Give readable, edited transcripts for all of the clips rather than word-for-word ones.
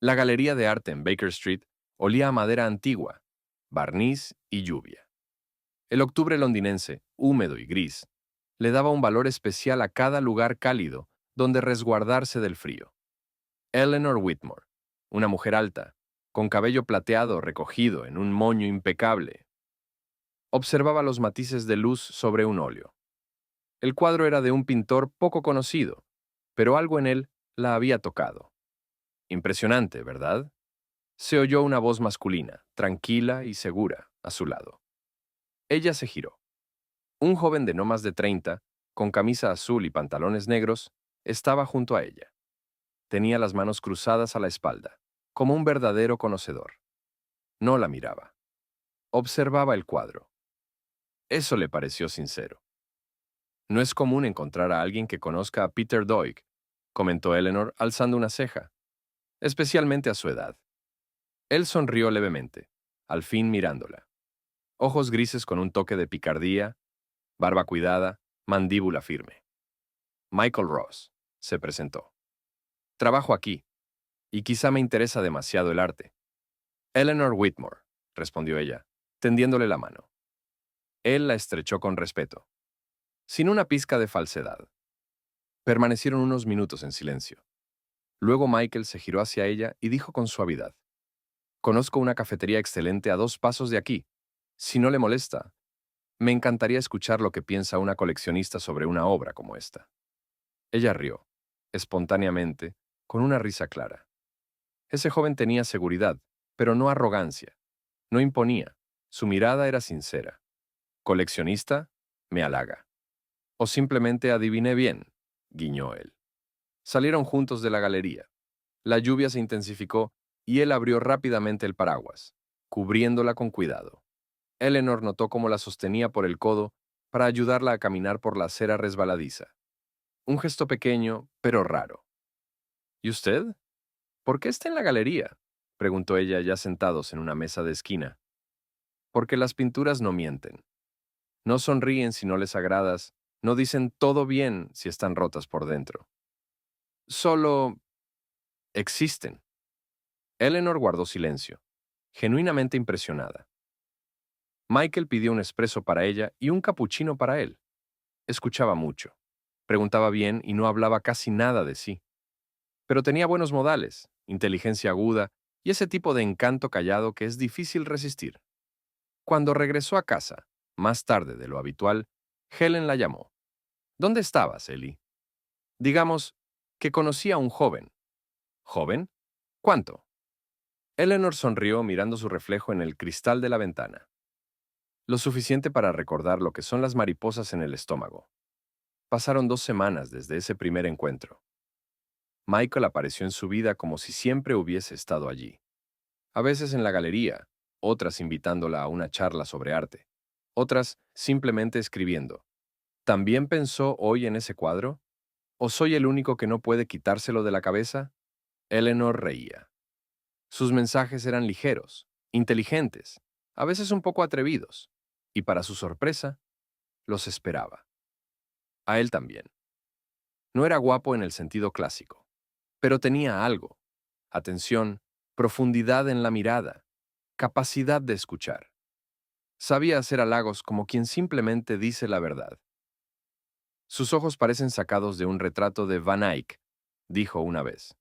La galería de arte en Baker Street olía a madera antigua, barniz y lluvia. El octubre londinense, húmedo y gris, le daba un valor especial a cada lugar cálido donde resguardarse del frío. Eleanor Whitmore, una mujer alta, con cabello plateado recogido en un moño impecable, observaba los matices de luz sobre un óleo. El cuadro era de un pintor poco conocido, pero algo en él la había tocado. Impresionante, ¿verdad? Se oyó una voz masculina, tranquila y segura, a su lado. Ella se giró. Un joven de no más de 30, con camisa azul y pantalones negros, estaba junto a ella. Tenía las manos cruzadas a la espalda, como un verdadero conocedor. No la miraba. Observaba el cuadro. Eso le pareció sincero. No es común encontrar a alguien que conozca a Peter Doig, comentó Eleanor alzando una ceja, especialmente a su edad. Él sonrió levemente, al fin mirándola. Ojos grises con un toque de picardía, barba cuidada, mandíbula firme. Michael Ross, se presentó. Trabajo aquí, y quizá me interesa demasiado el arte. Eleanor Whitmore, respondió ella, tendiéndole la mano. Él la estrechó con respeto, sin una pizca de falsedad. Permanecieron unos minutos en silencio. Luego Michael se giró hacia ella y dijo con suavidad: Conozco una cafetería excelente a 2 pasos de aquí. Si no le molesta, me encantaría escuchar lo que piensa una coleccionista sobre una obra como esta. Ella rió, espontáneamente, con una risa clara. Ese joven tenía seguridad, pero no arrogancia. No imponía. Su mirada era sincera. ¿Coleccionista? Me halaga. O simplemente adiviné bien, guiñó él. Salieron juntos de la galería. La lluvia se intensificó y él abrió rápidamente el paraguas, cubriéndola con cuidado. Eleanor notó cómo la sostenía por el codo para ayudarla a caminar por la acera resbaladiza. Un gesto pequeño, pero raro. ¿Y usted? ¿Por qué está en la galería?, preguntó ella ya sentados en una mesa de esquina. Porque las pinturas no mienten. No sonríen si no les agradas, no dicen todo bien si están rotas por dentro. Solo existen. Eleanor guardó silencio, genuinamente impresionada. Michael pidió un espresso para ella y un capuchino para él. Escuchaba mucho. Preguntaba bien y no hablaba casi nada de sí. Pero tenía buenos modales, inteligencia aguda y ese tipo de encanto callado que es difícil resistir. Cuando regresó a casa, más tarde de lo habitual, Helen la llamó. ¿Dónde estabas, Ellie? Digamos que conocí a un joven. ¿Joven? ¿Cuánto? Eleanor sonrió mirando su reflejo en el cristal de la ventana. Lo suficiente para recordar lo que son las mariposas en el estómago. Pasaron 2 semanas desde ese primer encuentro. Michael apareció en su vida como si siempre hubiese estado allí. A veces en la galería, otras invitándola a una charla sobre arte, otras simplemente escribiendo. ¿También pensó hoy en ese cuadro? ¿O soy el único que no puede quitárselo de la cabeza? Eleanor reía. Sus mensajes eran ligeros, inteligentes, a veces un poco atrevidos, y para su sorpresa, los esperaba. A él también. No era guapo en el sentido clásico, pero tenía algo: atención, profundidad en la mirada, capacidad de escuchar. Sabía hacer halagos como quien simplemente dice la verdad. Sus ojos parecen sacados de un retrato de Van Eyck, dijo una vez.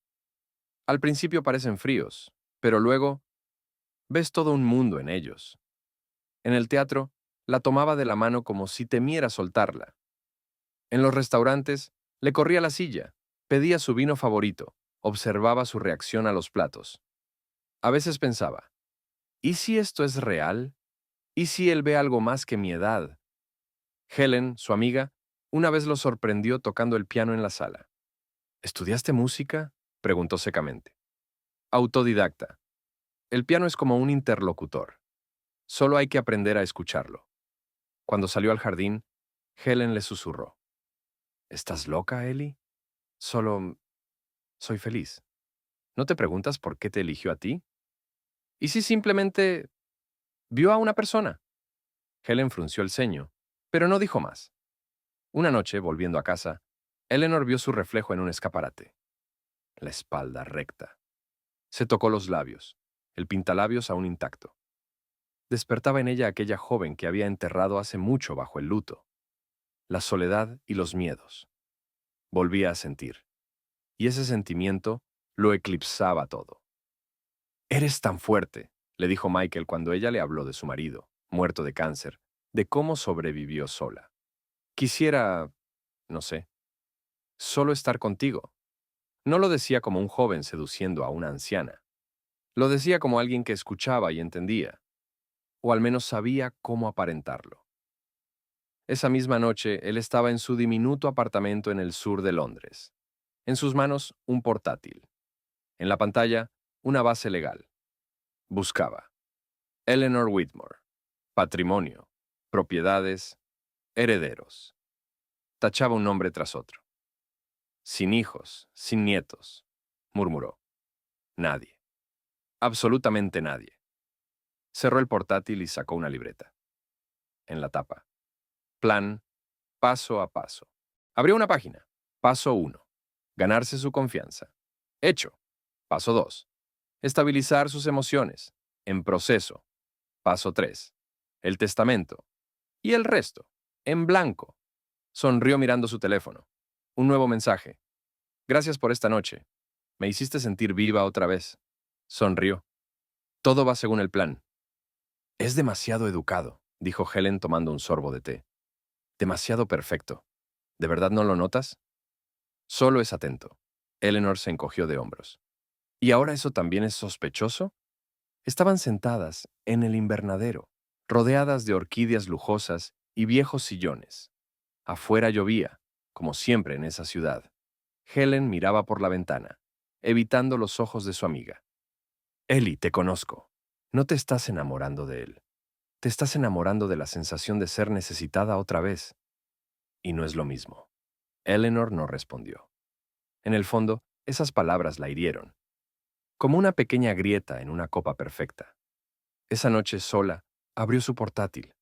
Al principio parecen fríos, pero luego ves todo un mundo en ellos. En el teatro, la tomaba de la mano como si temiera soltarla. En los restaurantes, le corría la silla, pedía su vino favorito, observaba su reacción a los platos. A veces pensaba, ¿y si esto es real? ¿Y si él ve algo más que mi edad? Helen, su amiga, una vez lo sorprendió tocando el piano en la sala. ¿Estudiaste música?, preguntó secamente. Autodidacta. El piano es como un interlocutor. Solo hay que aprender a escucharlo. Cuando salió al jardín, Helen le susurró. ¿Estás loca, Ellie? Solo soy feliz. ¿No te preguntas por qué te eligió a ti? ¿Y si simplemente vio a una persona? Helen frunció el ceño, pero no dijo más. Una noche, volviendo a casa, Eleanor vio su reflejo en un escaparate. La espalda recta. Se tocó los labios, el pintalabios aún intacto. Despertaba en ella aquella joven que había enterrado hace mucho bajo el luto, la soledad y los miedos. Volvía a sentir, y ese sentimiento lo eclipsaba todo. «Eres tan fuerte», le dijo Michael cuando ella le habló de su marido, muerto de cáncer, de cómo sobrevivió sola. «Quisiera, no sé, solo estar contigo». No lo decía como un joven seduciendo a una anciana. Lo decía como alguien que escuchaba y entendía, o al menos sabía cómo aparentarlo. Esa misma noche, él estaba en su diminuto apartamento en el sur de Londres. En sus manos, un portátil. En la pantalla, una base legal. Buscaba. Eleanor Whitmore. Patrimonio. Propiedades. Herederos. Tachaba un nombre tras otro. Sin hijos, sin nietos, murmuró. Nadie. Absolutamente nadie. Cerró el portátil y sacó una libreta. En la tapa. Plan, paso a paso. Abrió una página. Paso 1. Ganarse su confianza. Hecho. Paso 2. Estabilizar sus emociones. En proceso. Paso 3. El testamento. Y el resto. En blanco. Sonrió mirando su teléfono. Un nuevo mensaje. Gracias por esta noche. Me hiciste sentir viva otra vez. Sonrió. Todo va según el plan. Es demasiado educado, dijo Helen tomando un sorbo de té. Demasiado perfecto. ¿De verdad no lo notas? Solo es atento. Eleanor se encogió de hombros. ¿Y ahora eso también es sospechoso? Estaban sentadas en el invernadero, rodeadas de orquídeas lujosas y viejos sillones. Afuera llovía, como siempre en esa ciudad. Helen miraba por la ventana, evitando los ojos de su amiga. Ellie, te conozco. No te estás enamorando de él. Te estás enamorando de la sensación de ser necesitada otra vez. Y no es lo mismo. Eleanor no respondió. En el fondo, esas palabras la hirieron, como una pequeña grieta en una copa perfecta. Esa noche sola, abrió su portátil.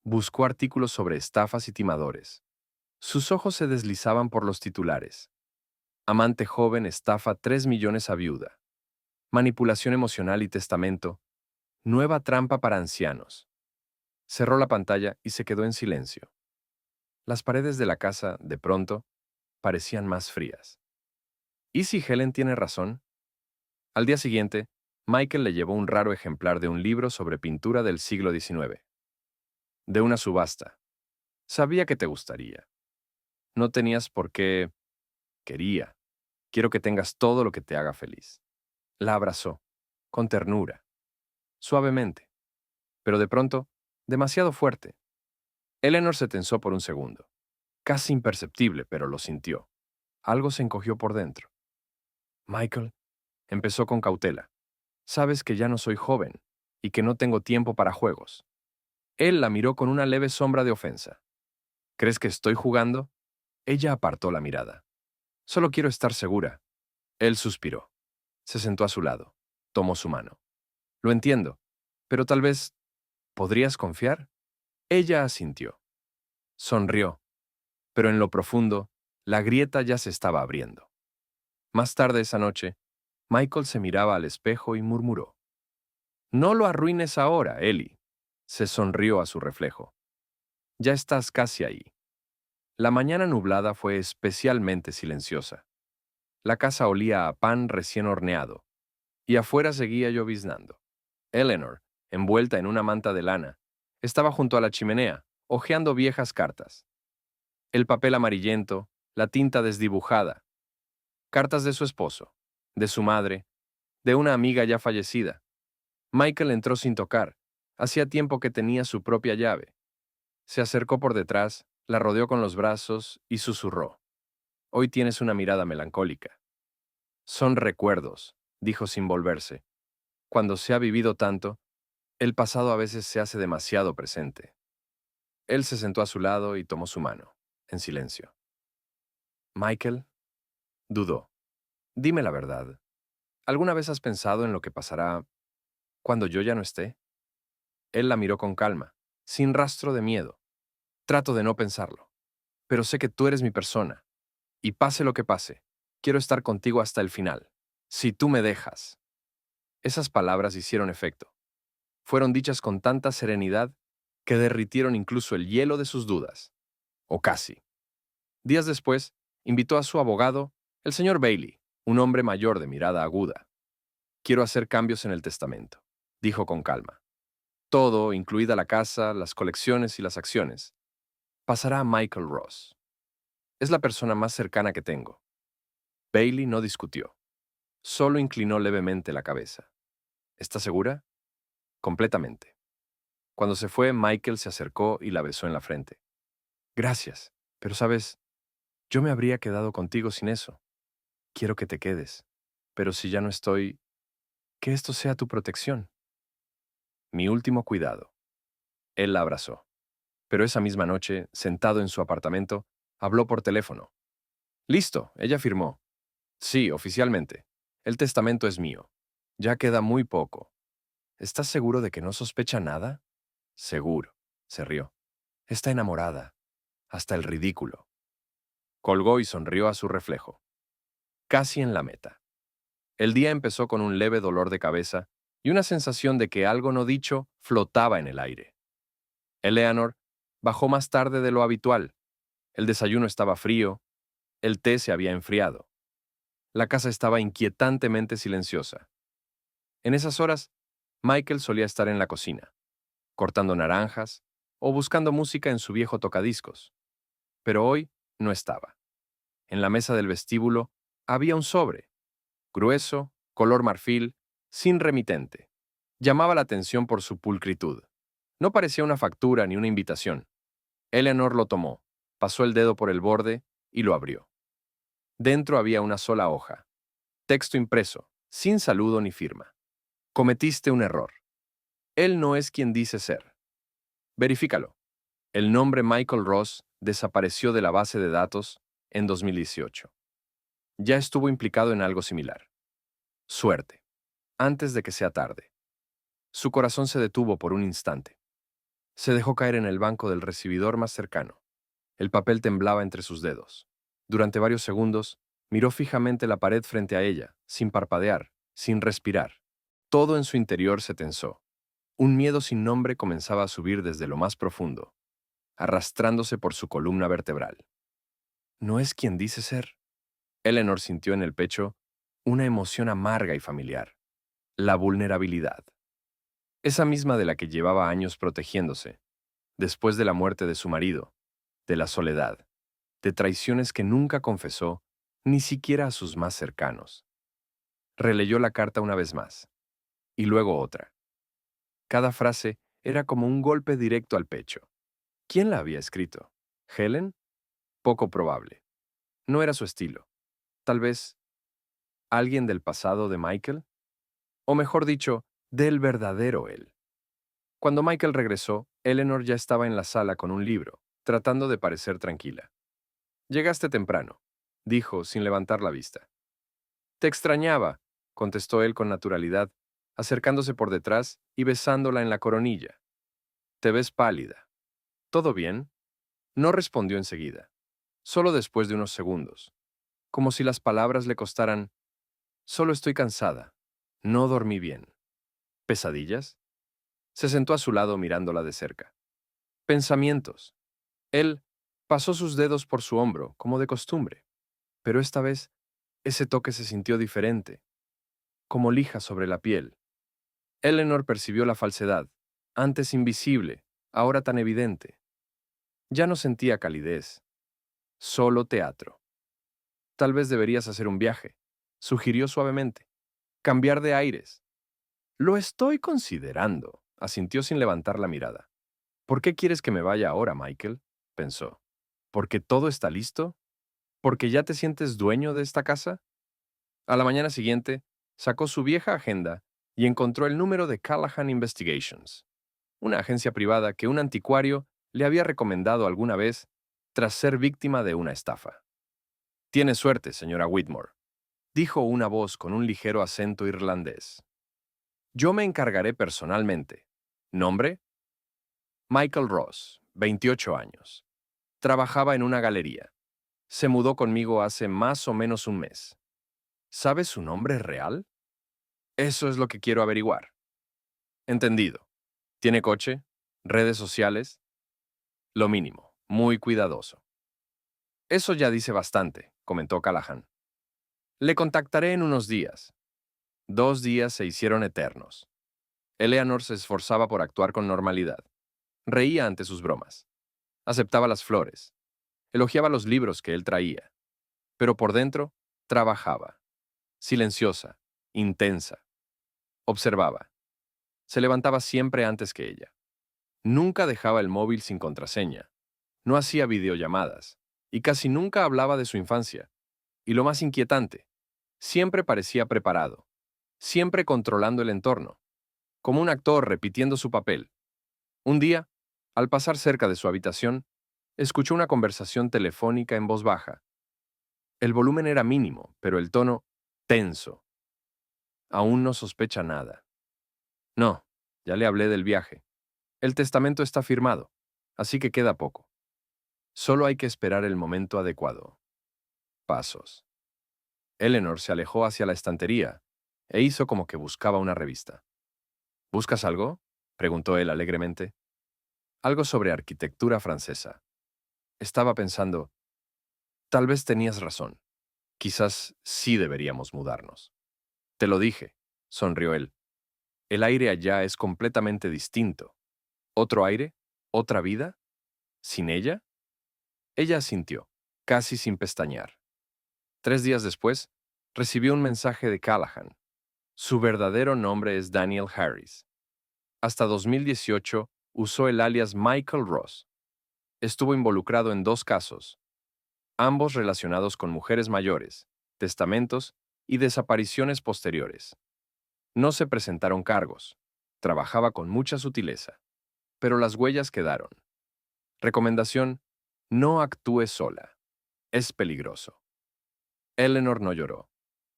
Buscó artículos sobre estafas y timadores. Sus ojos se deslizaban por los titulares. Amante joven estafa 3 millones a viuda. Manipulación emocional y testamento. Nueva trampa para ancianos. Cerró la pantalla y se quedó en silencio. Las paredes de la casa, de pronto, parecían más frías. ¿Y si Helen tiene razón? Al día siguiente, Michael le llevó un raro ejemplar de un libro sobre pintura del siglo XIX. De una subasta. Sabía que te gustaría. No tenías por qué. Quería. Quiero que tengas todo lo que te haga feliz. La abrazó, con ternura, suavemente, pero de pronto, demasiado fuerte. Eleanor se tensó por un segundo. Casi imperceptible, pero lo sintió. Algo se encogió por dentro. Michael, empezó con cautela. Sabes que ya no soy joven y que no tengo tiempo para juegos. Él la miró con una leve sombra de ofensa. ¿Crees que estoy jugando? Ella apartó la mirada. Solo quiero estar segura. Él suspiró. Se sentó a su lado. Tomó su mano. Lo entiendo, pero tal vez, ¿podrías confiar? Ella asintió. Sonrió, pero en lo profundo, la grieta ya se estaba abriendo. Más tarde esa noche, Michael se miraba al espejo y murmuró. No lo arruines ahora, Ellie. Se sonrió a su reflejo. Ya estás casi ahí. La mañana nublada fue especialmente silenciosa. La casa olía a pan recién horneado, y afuera seguía lloviznando. Eleanor, envuelta en una manta de lana, estaba junto a la chimenea, hojeando viejas cartas. El papel amarillento, la tinta desdibujada. Cartas de su esposo, de su madre, de una amiga ya fallecida. Michael entró sin tocar. Hacía tiempo que tenía su propia llave. Se acercó por detrás, la rodeó con los brazos y susurró. Hoy tienes una mirada melancólica. Son recuerdos, dijo sin volverse. Cuando se ha vivido tanto, el pasado a veces se hace demasiado presente. Él se sentó a su lado y tomó su mano, en silencio. Michael dudó. Dime la verdad. ¿Alguna vez has pensado en lo que pasará cuando yo ya no esté? Él la miró con calma, sin rastro de miedo. Trato de no pensarlo, pero sé que tú eres mi persona, y pase lo que pase, quiero estar contigo hasta el final. Si tú me dejas. Esas palabras hicieron efecto. Fueron dichas con tanta serenidad que derritieron incluso el hielo de sus dudas. O casi. Días después, invitó a su abogado, el señor Bailey, un hombre mayor de mirada aguda. Quiero hacer cambios en el testamento, dijo con calma. Todo, incluida la casa, las colecciones y las acciones, pasará a Michael Ross. Es la persona más cercana que tengo. Bailey no discutió. Solo inclinó levemente la cabeza. ¿Estás segura? Completamente. Cuando se fue, Michael se acercó y la besó en la frente. Gracias, pero sabes, yo me habría quedado contigo sin eso. Quiero que te quedes. Pero si ya no estoy, que esto sea tu protección. Mi último cuidado. Él la abrazó. Pero esa misma noche, sentado en su apartamento, habló por teléfono. Listo, ella firmó. Sí, oficialmente. El testamento es mío. Ya queda muy poco. ¿Estás seguro de que no sospecha nada? Seguro, se rió. Está enamorada, hasta el ridículo. Colgó y sonrió a su reflejo. Casi en la meta. El día empezó con un leve dolor de cabeza y una sensación de que algo no dicho flotaba en el aire. Eleanor bajó más tarde de lo habitual. El desayuno estaba frío, el té se había enfriado. La casa estaba inquietantemente silenciosa. En esas horas, Michael solía estar en la cocina, cortando naranjas o buscando música en su viejo tocadiscos. Pero hoy no estaba. En la mesa del vestíbulo había un sobre, grueso, color marfil, sin remitente. Llamaba la atención por su pulcritud. No parecía una factura ni una invitación. Eleanor lo tomó, pasó el dedo por el borde y lo abrió. Dentro había una sola hoja. Texto impreso, sin saludo ni firma. Cometiste un error. Él no es quien dice ser. Verifícalo. El nombre Michael Ross desapareció de la base de datos en 2018. Ya estuvo implicado en algo similar. Suerte. Antes de que sea tarde. Su corazón se detuvo por un instante. Se dejó caer en el banco del recibidor más cercano. El papel temblaba entre sus dedos. Durante varios segundos, miró fijamente la pared frente a ella, sin parpadear, sin respirar. Todo en su interior se tensó. Un miedo sin nombre comenzaba a subir desde lo más profundo, arrastrándose por su columna vertebral. ¿No es quien dice ser? Eleanor sintió en el pecho una emoción amarga y familiar. La vulnerabilidad. Esa misma de la que llevaba años protegiéndose, después de la muerte de su marido, de la soledad, de traiciones que nunca confesó, ni siquiera a sus más cercanos. Releyó la carta una vez más, y luego otra. Cada frase era como un golpe directo al pecho. ¿Quién la había escrito? ¿Helen? Poco probable. No era su estilo. Tal vez alguien del pasado de Michael, o mejor dicho, del verdadero él. Cuando Michael regresó, Eleanor ya estaba en la sala con un libro, tratando de parecer tranquila. Llegaste temprano, dijo sin levantar la vista. Te extrañaba, contestó él con naturalidad, acercándose por detrás y besándola en la coronilla. Te ves pálida. ¿Todo bien? No respondió enseguida, solo después de unos segundos, como si las palabras le costaran. Solo estoy cansada. No dormí bien. ¿Pesadillas? Se sentó a su lado mirándola de cerca. Pensamientos. Él pasó sus dedos por su hombro, como de costumbre, pero esta vez ese toque se sintió diferente, como lija sobre la piel. Eleanor percibió la falsedad, antes invisible, ahora tan evidente. Ya no sentía calidez, solo teatro. Tal vez deberías hacer un viaje, sugirió suavemente. Cambiar de aires. Lo estoy considerando, asintió sin levantar la mirada. ¿Por qué quieres que me vaya ahora, Michael? Pensó. ¿Porque todo está listo? ¿Porque ya te sientes dueño de esta casa? A la mañana siguiente, sacó su vieja agenda y encontró el número de Callahan Investigations, una agencia privada que un anticuario le había recomendado alguna vez tras ser víctima de una estafa. Tiene suerte, señora Whitmore, dijo una voz con un ligero acento irlandés. Yo me encargaré personalmente. ¿Nombre? Michael Ross, 28 años. Trabajaba en una galería. Se mudó conmigo hace más o menos un mes. ¿Sabe su nombre real? Eso es lo que quiero averiguar. Entendido. ¿Tiene coche? ¿Redes sociales? Lo mínimo. Muy cuidadoso. Eso ya dice bastante, comentó Callahan. Le contactaré en unos días. 2 días se hicieron eternos. Eleanor se esforzaba por actuar con normalidad. Reía ante sus bromas. Aceptaba las flores. Elogiaba los libros que él traía. Pero por dentro, trabajaba. Silenciosa, intensa. Observaba. Se levantaba siempre antes que ella. Nunca dejaba el móvil sin contraseña. No hacía videollamadas. Y casi nunca hablaba de su infancia. Y lo más inquietante, siempre parecía preparado. Siempre controlando el entorno. Como un actor repitiendo su papel. Un día, al pasar cerca de su habitación, escuchó una conversación telefónica en voz baja. El volumen era mínimo, pero el tono tenso. Aún no sospecha nada. No, ya le hablé del viaje. El testamento está firmado, así que queda poco. Solo hay que esperar el momento adecuado. Pasos. Eleanor se alejó hacia la estantería e hizo como que buscaba una revista. ¿Buscas algo?, preguntó él alegremente. Algo sobre arquitectura francesa. Estaba pensando, tal vez tenías razón. Quizás sí deberíamos mudarnos. Te lo dije, sonrió él. El aire allá es completamente distinto. ¿Otro aire? ¿Otra vida? ¿Sin ella? Ella asintió, casi sin pestañear. 3 días después, recibió un mensaje de Callahan. Su verdadero nombre es Daniel Harris. Hasta 2018 usó el alias Michael Ross. Estuvo involucrado en 2 casos, ambos relacionados con mujeres mayores, testamentos y desapariciones posteriores. No se presentaron cargos. Trabajaba con mucha sutileza. Pero las huellas quedaron. Recomendación: no actúe sola. Es peligroso. Eleanor no lloró.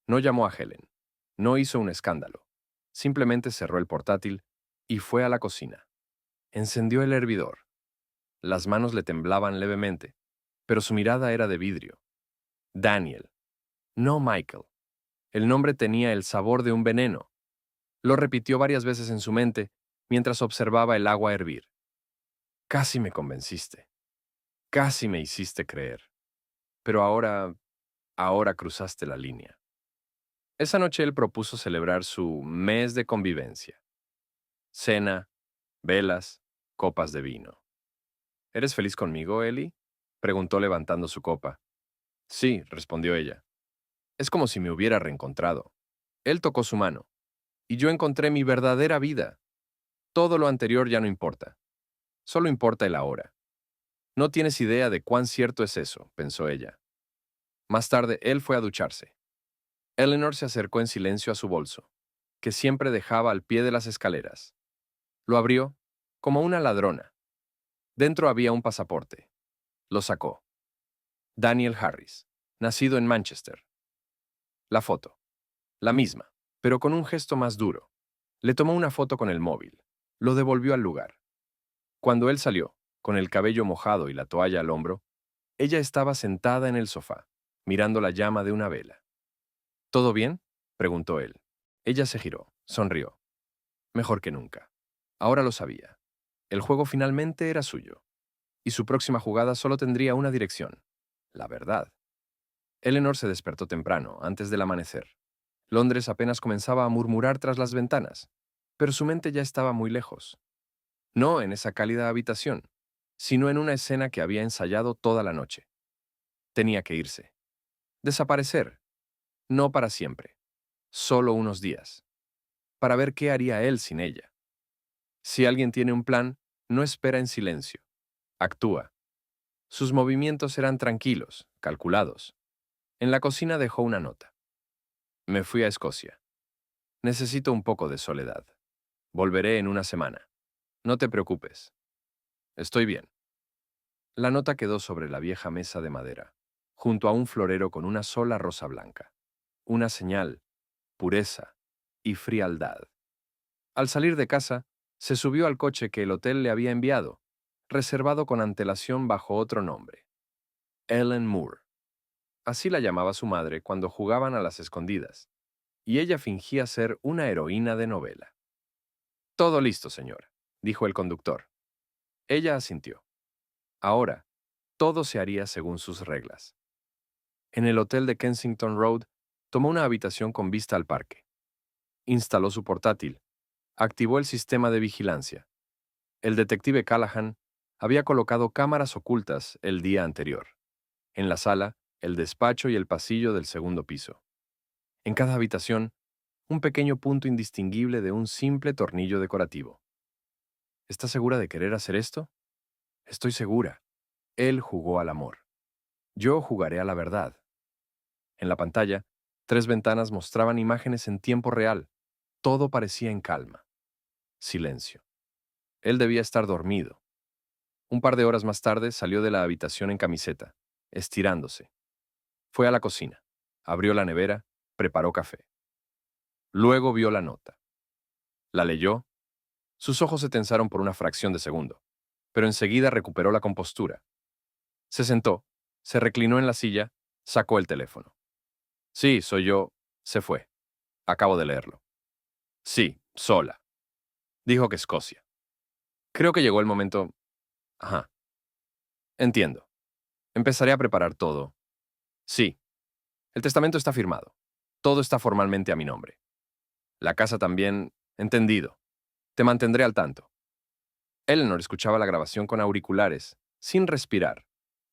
No llamó a Helen. No hizo un escándalo. Simplemente cerró el portátil y fue a la cocina. Encendió el hervidor. Las manos le temblaban levemente, pero su mirada era de vidrio. Daniel. No Michael. El nombre tenía el sabor de un veneno. Lo repitió varias veces en su mente mientras observaba el agua hervir. Casi me convenciste. Casi me hiciste creer. Pero ahora cruzaste la línea. Esa noche él propuso celebrar su mes de convivencia. Cena, velas, copas de vino. ¿Eres feliz conmigo, Ellie?, preguntó levantando su copa. Sí, respondió ella. Es como si me hubiera reencontrado. Él tocó su mano. Y yo encontré mi verdadera vida. Todo lo anterior ya no importa. Solo importa el ahora. No tienes idea de cuán cierto es eso, pensó ella. Más tarde, él fue a ducharse. Eleanor se acercó en silencio a su bolso, que siempre dejaba al pie de las escaleras. Lo abrió, como una ladrona. Dentro había un pasaporte. Lo sacó. Daniel Harris, nacido en Manchester. La foto. La misma, pero con un gesto más duro. Le tomó una foto con el móvil. Lo devolvió al lugar. Cuando él salió, con el cabello mojado y la toalla al hombro, ella estaba sentada en el sofá, mirando la llama de una vela. ¿Todo bien?, preguntó él. Ella se giró, sonrió. Mejor que nunca. Ahora lo sabía. El juego finalmente era suyo. Y su próxima jugada solo tendría una dirección: la verdad. Eleanor se despertó temprano, antes del amanecer. Londres apenas comenzaba a murmurar tras las ventanas, pero su mente ya estaba muy lejos. No en esa cálida habitación, sino en una escena que había ensayado toda la noche. Tenía que irse. Desaparecer. No para siempre. Solo unos días. Para ver qué haría él sin ella. Si alguien tiene un plan, no espera en silencio. Actúa. Sus movimientos eran tranquilos, calculados. En la cocina dejó una nota. Me fui a Escocia. Necesito un poco de soledad. Volveré en una semana. No te preocupes. Estoy bien. La nota quedó sobre la vieja mesa de madera, junto a un florero con una sola rosa blanca. Una señal, pureza y frialdad. Al salir de casa, se subió al coche que el hotel le había enviado, reservado con antelación bajo otro nombre. Ellen Moore. Así la llamaba su madre cuando jugaban a las escondidas. y ella fingía ser una heroína de novela. Todo listo, señora, dijo el conductor. Ella asintió. Ahora, todo se haría según sus reglas. En el hotel de Kensington Road, tomó una habitación con vista al parque. Instaló su portátil. Activó el sistema de vigilancia. El detective Callahan había colocado cámaras ocultas el día anterior, en la sala, el despacho y el pasillo del segundo piso. En cada habitación, un pequeño punto indistinguible de un simple tornillo decorativo. ¿Está segura de querer hacer esto? Estoy segura. Él jugó al amor. Yo jugaré a la verdad. En la pantalla, 3 ventanas mostraban imágenes en tiempo real. Todo parecía en calma. Silencio. Él debía estar dormido. Un par de horas más tarde salió de la habitación en camiseta, estirándose. Fue a la cocina. Abrió la nevera, preparó café. Luego vio la nota. La leyó. Sus ojos se tensaron por una fracción de segundo, pero enseguida recuperó la compostura. Se sentó, se reclinó en la silla, sacó el teléfono. Sí, soy yo. Se fue. Acabo de leerlo. Sí, sola. Dijo que Escocia. Creo que llegó el momento. Ajá. Entiendo. Empezaré a preparar todo. Sí. El testamento está firmado. Todo está formalmente a mi nombre. La casa también. Entendido. Te mantendré al tanto. Eleanor escuchaba la grabación con auriculares, sin respirar.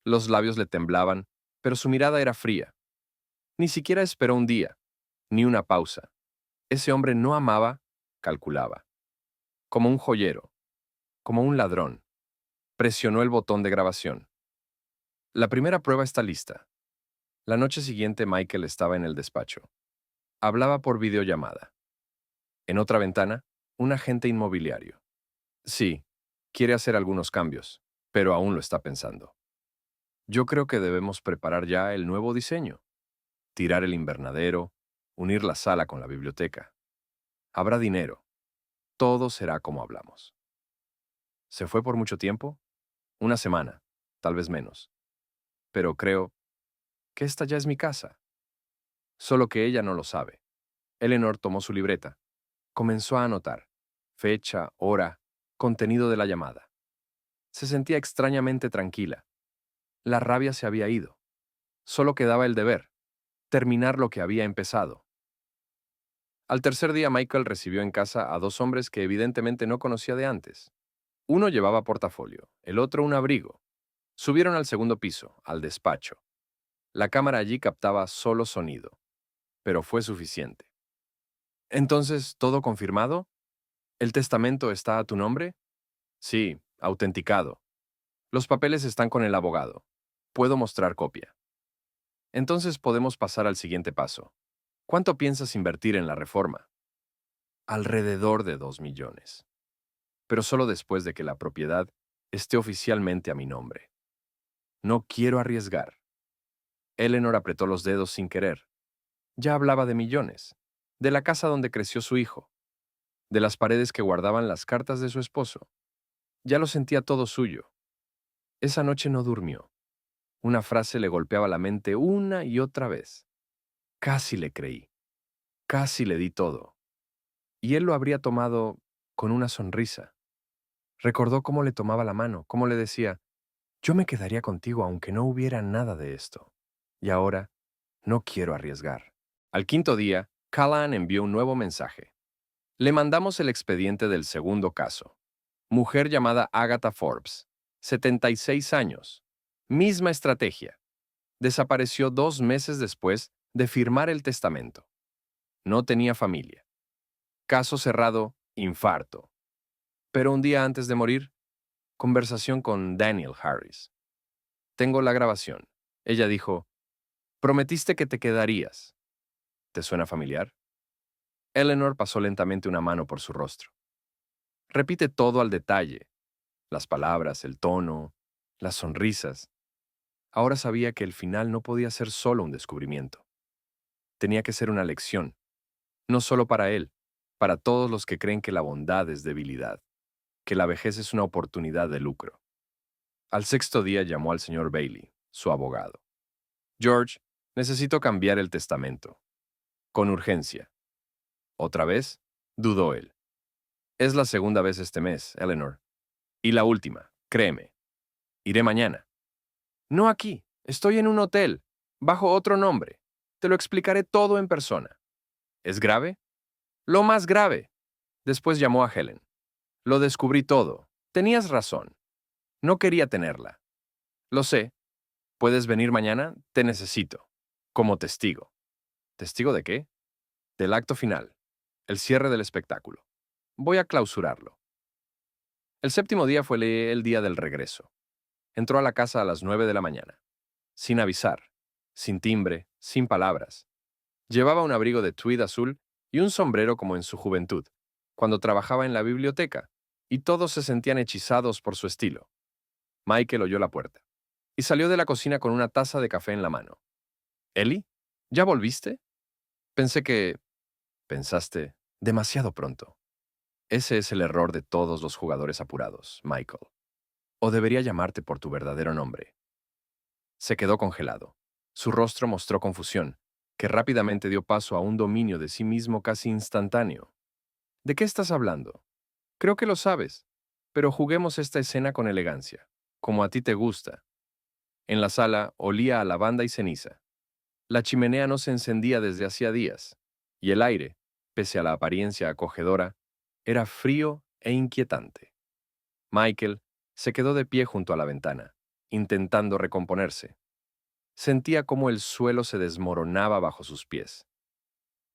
Los labios le temblaban, pero su mirada era fría. Ni siquiera esperó un día, ni una pausa. Ese hombre no amaba, calculaba. Como un joyero, como un ladrón. Presionó el botón de grabación. La primera prueba está lista. La noche siguiente Michael estaba en el despacho. Hablaba por videollamada. En otra ventana, un agente inmobiliario. Sí, quiere hacer algunos cambios, pero aún lo está pensando. Yo creo que debemos preparar ya el nuevo diseño. Tirar el invernadero, unir la sala con la biblioteca. Habrá dinero. Todo será como hablamos. ¿Se fue por mucho tiempo? Una semana, tal vez menos. Pero creo que esta ya es mi casa. Solo que ella no lo sabe. Eleanor tomó su libreta. Comenzó a anotar. Fecha, hora, contenido de la llamada. Se sentía extrañamente tranquila. La rabia se había ido. Solo quedaba el deber, terminar lo que había empezado. Al tercer día Michael recibió en casa a 2 hombres que evidentemente no conocía de antes. Uno llevaba portafolio, el otro un abrigo. Subieron al segundo piso, al despacho. La cámara allí captaba solo sonido, pero fue suficiente. Entonces, ¿todo confirmado? ¿El testamento está a tu nombre? Sí, autenticado. Los papeles están con el abogado. Puedo mostrar copia. Entonces podemos pasar al siguiente paso. ¿Cuánto piensas invertir en la reforma? Alrededor de 2 millones. Pero solo después de que la propiedad esté oficialmente a mi nombre. No quiero arriesgar. Eleanor apretó los dedos sin querer. Ya hablaba de millones, de la casa donde creció su hijo, de las paredes que guardaban las cartas de su esposo. Ya lo sentía todo suyo. Esa noche no durmió. Una frase le golpeaba la mente una y otra vez. Casi le creí. Casi le di todo. Y él lo habría tomado con una sonrisa. Recordó cómo le tomaba la mano, cómo le decía, yo me quedaría contigo aunque no hubiera nada de esto. Y ahora, no quiero arriesgar. Al quinto día, Callahan envió un nuevo mensaje. Le mandamos el expediente del segundo caso. Mujer llamada Agatha Forbes, 76 años. Misma estrategia. Desapareció 2 meses después de firmar el testamento. No tenía familia. Caso cerrado, infarto. Pero un día antes de morir, conversación con Daniel Harris. Tengo la grabación. Ella dijo, prometiste que te quedarías. ¿Te suena familiar? Eleanor pasó lentamente una mano por su rostro. Repite todo al detalle. Las palabras, el tono, las sonrisas. Ahora sabía que el final no podía ser solo un descubrimiento. Tenía que ser una lección. No solo para él, para todos los que creen que la bondad es debilidad, que la vejez es una oportunidad de lucro. Al sexto día llamó al señor Bailey, su abogado. George, necesito cambiar el testamento. Con urgencia. ¿Otra vez? Dudó él. Es la segunda vez este mes, Eleanor. Y la última, créeme. Iré mañana. No aquí. Estoy en un hotel, bajo otro nombre. Te lo explicaré todo en persona. ¿Es grave? Lo más grave. Después llamó a Helen. Lo descubrí todo. Tenías razón. No quería tenerla. Lo sé. ¿Puedes venir mañana? Te necesito. Como testigo. ¿Testigo de qué? Del acto final. El cierre del espectáculo. Voy a clausurarlo. El séptimo día fue el día del regreso. Entró a la casa a las 9 de la mañana. Sin avisar. Sin timbre. Sin palabras. Llevaba un abrigo de tweed azul y un sombrero como en su juventud, cuando trabajaba en la biblioteca, y todos se sentían hechizados por su estilo. Michael oyó la puerta y salió de la cocina con una taza de café en la mano. ¿Ellie? ¿Ya volviste? Pensé que... Pensaste demasiado pronto. Ese es el error de todos los jugadores apurados, Michael. O debería llamarte por tu verdadero nombre. Se quedó congelado. Su rostro mostró confusión, que rápidamente dio paso a un dominio de sí mismo casi instantáneo. ¿De qué estás hablando? Creo que lo sabes, pero juguemos esta escena con elegancia, como a ti te gusta. En la sala olía a lavanda y ceniza. La chimenea no se encendía desde hacía días, y el aire, pese a la apariencia acogedora, era frío e inquietante. Michael se quedó de pie junto a la ventana, intentando recomponerse. Sentía cómo el suelo se desmoronaba bajo sus pies.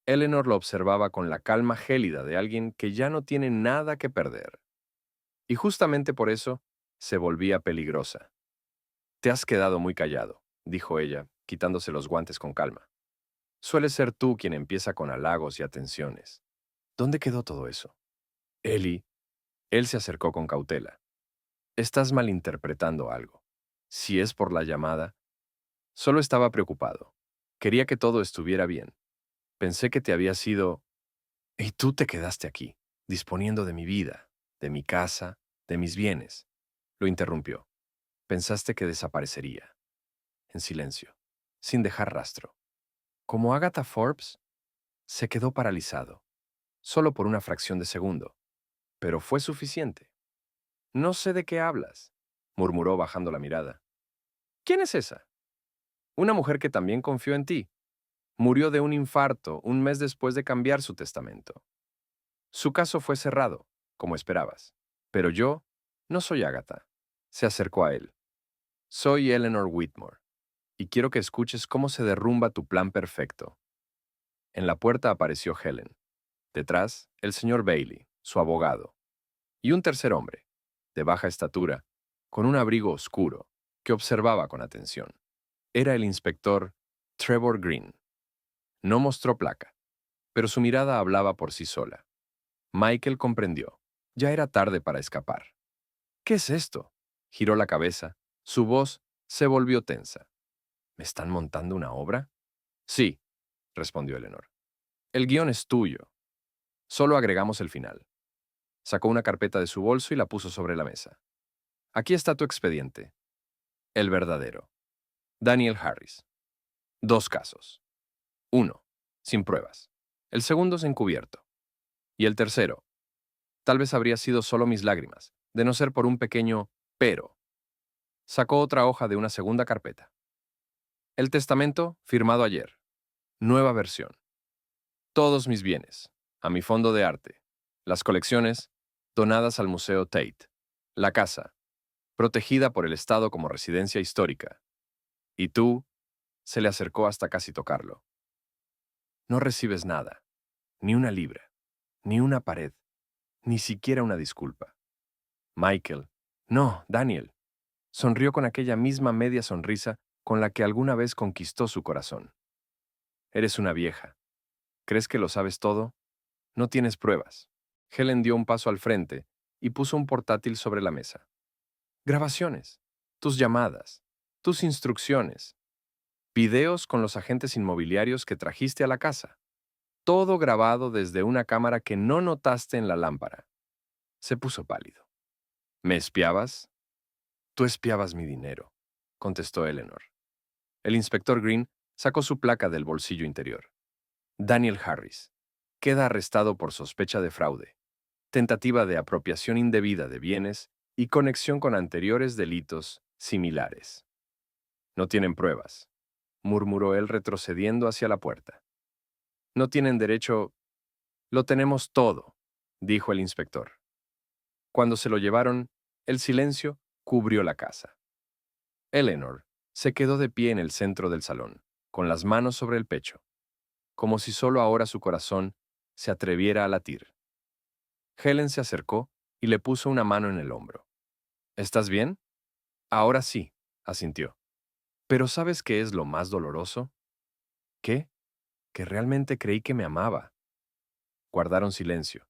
Eleanor lo observaba con la calma gélida de alguien que ya no tiene nada que perder. Y justamente por eso se volvía peligrosa. Te has quedado muy callado, dijo ella, quitándose los guantes con calma. Sueles ser tú quien empieza con halagos y atenciones. ¿Dónde quedó todo eso? Ellie, él se acercó con cautela. Estás malinterpretando algo. Si es por la llamada, solo estaba preocupado. Quería que todo estuviera bien. Pensé que te habías ido. Y tú te quedaste aquí, disponiendo de mi vida, de mi casa, de mis bienes. Lo interrumpió. Pensaste que desaparecería. En silencio, sin dejar rastro. Como Agatha Forbes, se quedó paralizado, solo por una fracción de segundo, pero fue suficiente. No sé de qué hablas, murmuró bajando la mirada. ¿Quién es esa? Una mujer que también confió en ti. Murió de un infarto un mes después de cambiar su testamento. Su caso fue cerrado, como esperabas. Pero yo no soy Agatha. Se acercó a él. Soy Eleanor Whitmore, y quiero que escuches cómo se derrumba tu plan perfecto. En la puerta apareció Helen. Detrás, el señor Bailey, su abogado, y un tercer hombre, de baja estatura, con un abrigo oscuro, que observaba con atención. Era el inspector Trevor Green. No mostró placa, pero su mirada hablaba por sí sola. Michael comprendió. Ya era tarde para escapar. ¿Qué es esto? Giró la cabeza. Su voz se volvió tensa. ¿Me están montando una obra? Sí, respondió Eleanor. El guión es tuyo. Solo agregamos el final. Sacó una carpeta de su bolso y la puso sobre la mesa. Aquí está tu expediente. El verdadero. Daniel Harris. 2 casos. Uno, sin pruebas. El segundo es encubierto. Y el tercero, tal vez habría sido solo mis lágrimas, de no ser por un pequeño pero. Sacó otra hoja de una segunda carpeta. El testamento, firmado ayer. Nueva versión. Todos mis bienes, a mi fondo de arte. Las colecciones, donadas al Museo Tate. La casa, protegida por el Estado como residencia histórica. Y tú, se le acercó hasta casi tocarlo. No recibes nada, ni una libra, ni una pared, ni siquiera una disculpa. Michael, no, Daniel, sonrió con aquella misma media sonrisa con la que alguna vez conquistó su corazón. Eres una vieja. ¿Crees que lo sabes todo? No tienes pruebas. Helen dio un paso al frente y puso un portátil sobre la mesa. Grabaciones, tus llamadas, tus instrucciones, videos con los agentes inmobiliarios que trajiste a la casa. Todo grabado desde una cámara que no notaste en la lámpara. Se puso pálido. ¿Me espiabas? Tú espiabas mi dinero, contestó Eleanor. El inspector Green sacó su placa del bolsillo interior. Daniel Harris. queda arrestado por sospecha de fraude, tentativa de apropiación indebida de bienes y conexión con anteriores delitos similares. No tienen pruebas, murmuró él retrocediendo hacia la puerta. No tienen derecho. Lo tenemos todo, dijo el inspector. Cuando se lo llevaron, el silencio cubrió la casa. Eleanor se quedó de pie en el centro del salón, con las manos sobre el pecho, como si solo ahora su corazón se atreviera a latir. Helen se acercó y le puso una mano en el hombro. ¿Estás bien? Ahora sí, asintió. Pero ¿sabes qué es lo más doloroso? ¿Qué? Que realmente creí que me amaba. Guardaron silencio.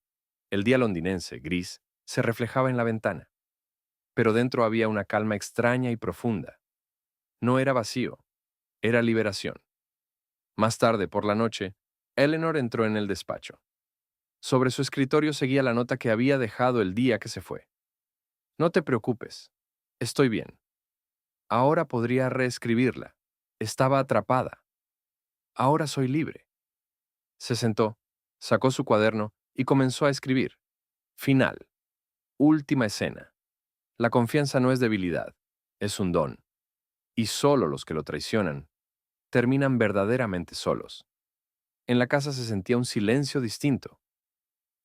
El día londinense, gris, se reflejaba en la ventana. Pero dentro había una calma extraña y profunda. No era vacío, era liberación. Más tarde, por la noche, Eleanor entró en el despacho. Sobre su escritorio seguía la nota que había dejado el día que se fue. No te preocupes, estoy bien. Ahora podría reescribirla. Estaba atrapada. Ahora soy libre. Se sentó, sacó su cuaderno y comenzó a escribir. Final. Última escena. La confianza no es debilidad, es un don. Y solo los que lo traicionan terminan verdaderamente solos. En la casa se sentía un silencio distinto.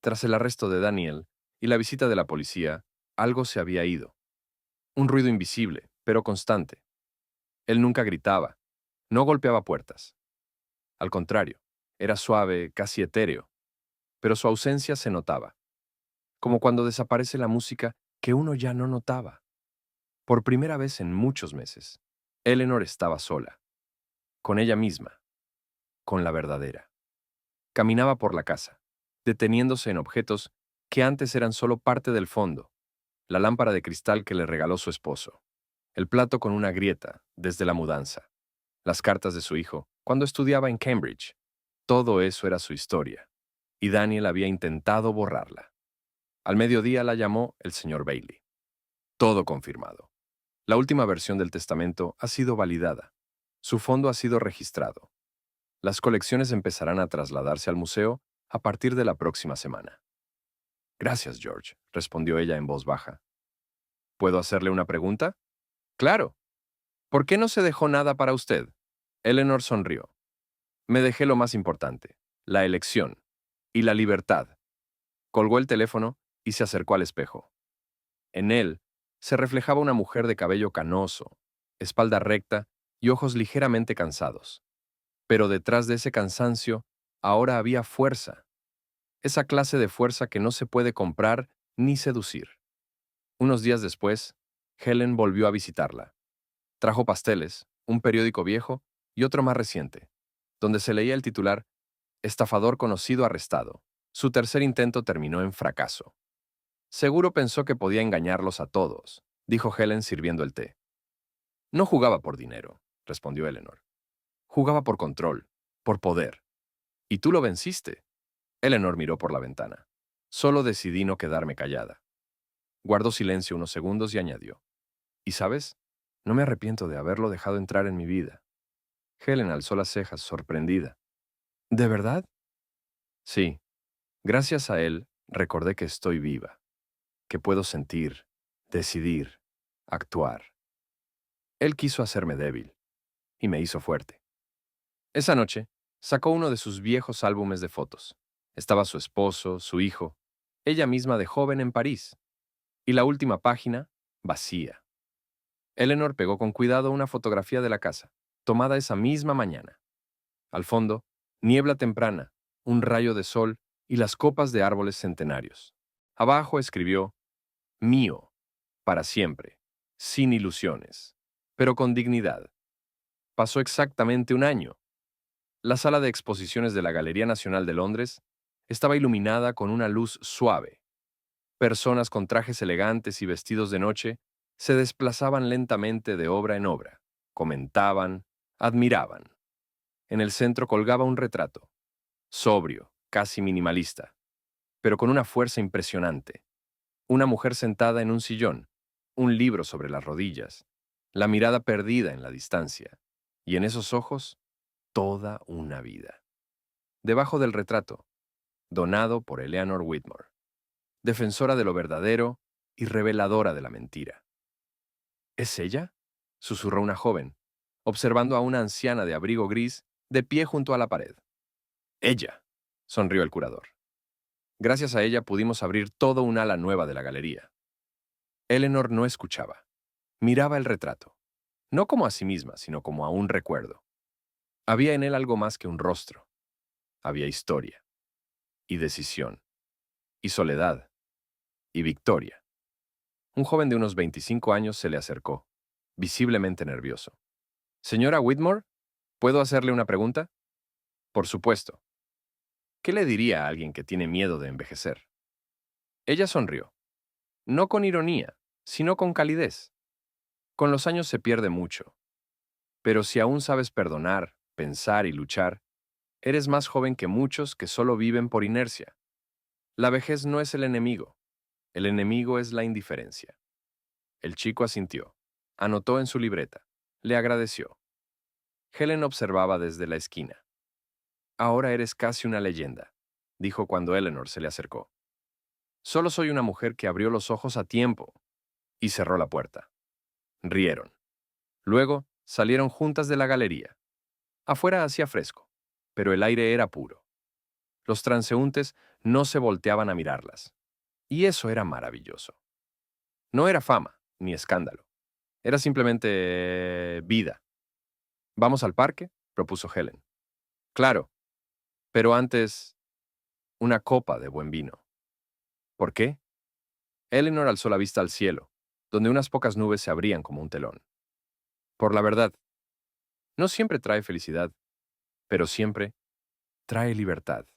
Tras el arresto de Daniel y la visita de la policía, algo se había ido. Un ruido invisible, pero constante. Él nunca gritaba, no golpeaba puertas. Al contrario, era suave, casi etéreo, pero su ausencia se notaba, como cuando desaparece la música que uno ya no notaba. Por primera vez en muchos meses, Eleanor estaba sola, con ella misma, con la verdadera. Caminaba por la casa, deteniéndose en objetos que antes eran solo parte del fondo: la lámpara de cristal que le regaló su esposo, el plato con una grieta desde la mudanza, las cartas de su hijo cuando estudiaba en Cambridge. Todo eso era su historia, y Daniel había intentado borrarla. Al mediodía la llamó el señor Bailey. Todo confirmado. La última versión del testamento ha sido validada. Su fondo ha sido registrado. Las colecciones empezarán a trasladarse al museo a partir de la próxima semana. Gracias, George, respondió ella en voz baja. ¿Puedo hacerle una pregunta? Claro. ¿Por qué no se dejó nada para usted? Eleanor sonrió. Me dejé lo más importante, la elección y la libertad. Colgó el teléfono y se acercó al espejo. En él se reflejaba una mujer de cabello canoso, espalda recta y ojos ligeramente cansados. Pero detrás de ese cansancio ahora había fuerza, esa clase de fuerza que no se puede comprar ni seducir. Unos días después, Helen volvió a visitarla. Trajo pasteles, un periódico viejo y otro más reciente, donde se leía el titular: Estafador conocido arrestado. Su tercer intento terminó en fracaso. Seguro pensó que podía engañarlos a todos, dijo Helen sirviendo el té. No jugaba por dinero, respondió Eleanor. Jugaba por control, por poder. Y tú lo venciste. Eleanor miró por la ventana. Solo decidí no quedarme callada. Guardó silencio unos segundos y añadió: ¿Y sabes? No me arrepiento de haberlo dejado entrar en mi vida. Helen alzó las cejas, sorprendida. ¿De verdad? Sí. Gracias a él, recordé que estoy viva, que puedo sentir, decidir, actuar. Él quiso hacerme débil, y me hizo fuerte. Esa noche, sacó uno de sus viejos álbumes de fotos. Estaba su esposo, su hijo, ella misma de joven en París, y la última página, vacía. Eleanor pegó con cuidado una fotografía de la casa, tomada esa misma mañana. Al fondo, niebla temprana, un rayo de sol y las copas de árboles centenarios. Abajo escribió: mío, para siempre, sin ilusiones, pero con dignidad. Pasó exactamente un año. La sala de exposiciones de la Galería Nacional de Londres estaba iluminada con una luz suave. Personas con trajes elegantes y vestidos de noche se desplazaban lentamente de obra en obra, comentaban, admiraban. En el centro colgaba un retrato, sobrio, casi minimalista, pero con una fuerza impresionante. Una mujer sentada en un sillón, un libro sobre las rodillas, la mirada perdida en la distancia, y en esos ojos, toda una vida. Debajo del retrato, donado por Eleanor Whitmore, defensora de lo verdadero y reveladora de la mentira. ¿Es ella?, susurró una joven, observando a una anciana de abrigo gris de pie junto a la pared. Ella, sonrió el curador. Gracias a ella pudimos abrir todo un ala nueva de la galería. Eleanor no escuchaba. Miraba el retrato, no como a sí misma, sino como a un recuerdo. Había en él algo más que un rostro. Había historia, y decisión, y soledad, y victoria. Un joven de unos 25 años se le acercó, visiblemente nervioso. Señora Whitmore, ¿puedo hacerle una pregunta? Por supuesto. ¿Qué le diría a alguien que tiene miedo de envejecer? Ella sonrió, no con ironía, sino con calidez. Con los años se pierde mucho, pero si aún sabes perdonar, pensar y luchar, eres más joven que muchos que solo viven por inercia. La vejez no es el enemigo es la indiferencia. El chico asintió, anotó en su libreta, le agradeció. Helen observaba desde la esquina. Ahora eres casi una leyenda, dijo cuando Eleanor se le acercó. Solo soy una mujer que abrió los ojos a tiempo y cerró la puerta. Rieron. Luego salieron juntas de la galería. Afuera hacía fresco, pero el aire era puro. Los transeúntes no se volteaban a mirarlas. Y eso era maravilloso. No era fama, ni escándalo. Era simplemente vida. ¿Vamos al parque?, propuso Helen. Claro, pero antes, una copa de buen vino. ¿Por qué? Eleanor alzó la vista al cielo, donde unas pocas nubes se abrían como un telón. Por la verdad, no siempre trae felicidad, pero siempre trae libertad.